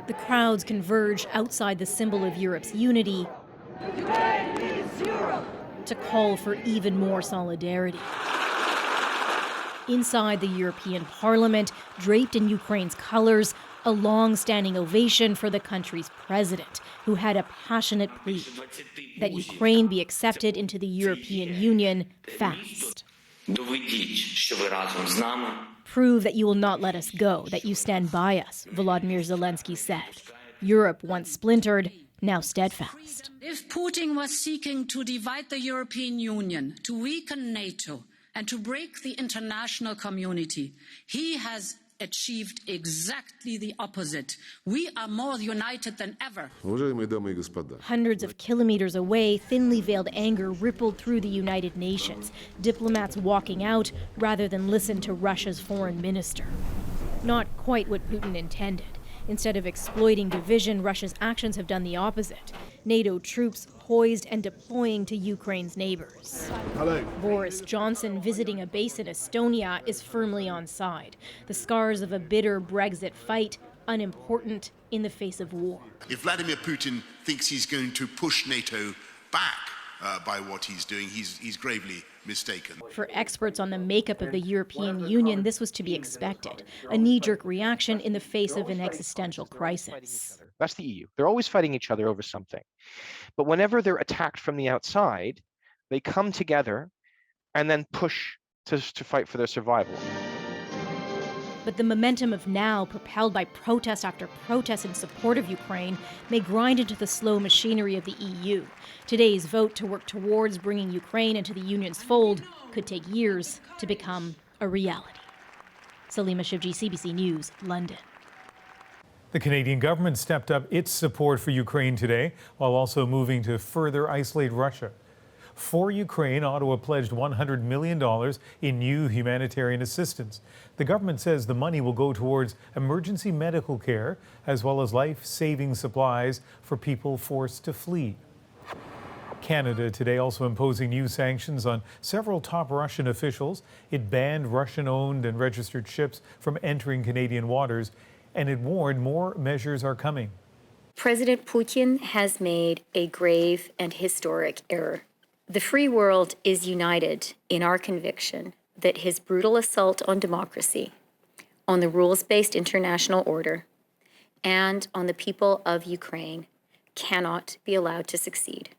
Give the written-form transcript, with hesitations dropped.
The crowds converge outside the symbol of Europe's unity to call for even more solidarity. Inside the European Parliament, draped in Ukraine's colors, a long-standing ovation for the country's president, who had a passionate plea that Ukraine be accepted into the European Union fast. Prove that you will not let us go, that you stand by us, Volodymyr Zelensky said. Europe, once splintered, now steadfast. If Putin was seeking to divide the European Union, to weaken NATO, and to break the international community, he has achieved exactly the opposite. We are more united than ever. Hundreds of kilometers away, thinly veiled anger rippled through the United Nations, diplomats walking out rather than listen to Russia's foreign minister. Not quite what Putin intended. Instead of exploiting division, Russia's actions have done the opposite. NATO troops poised and deploying to Ukraine's neighbors. Hello. Boris Johnson, visiting a base in Estonia, is firmly on side. The scars of a bitter Brexit fight, unimportant in the face of war. If Vladimir Putin thinks he's going to push NATO back by what he's doing, he's gravely mistaken. For experts on the makeup of the European Union, this was to be expected. A knee-jerk reaction in the face of an existential crisis. That's the EU. They're always fighting each other over something. But whenever they're attacked from the outside, they come together and then push to fight for their survival. But the momentum of now, propelled by protest after protest in support of Ukraine, may grind into the slow machinery of the EU. Today's vote to work towards bringing Ukraine into the Union's fold could take years to become a reality. Salima Shivji, CBC News, London. The Canadian government stepped up its support for Ukraine today, while also moving to further isolate Russia. For Ukraine, Ottawa pledged $100 million in new humanitarian assistance. The government says the money will go towards emergency medical care, as well as life-saving supplies for people forced to flee. Canada today also imposing new sanctions on several top Russian officials. It banned Russian-owned and registered ships from entering Canadian waters, and it warned more measures are coming. President Putin has made a grave and historic error. The free world is united in our conviction that his brutal assault on democracy, on the rules-based international order, and on the people of Ukraine cannot be allowed to succeed.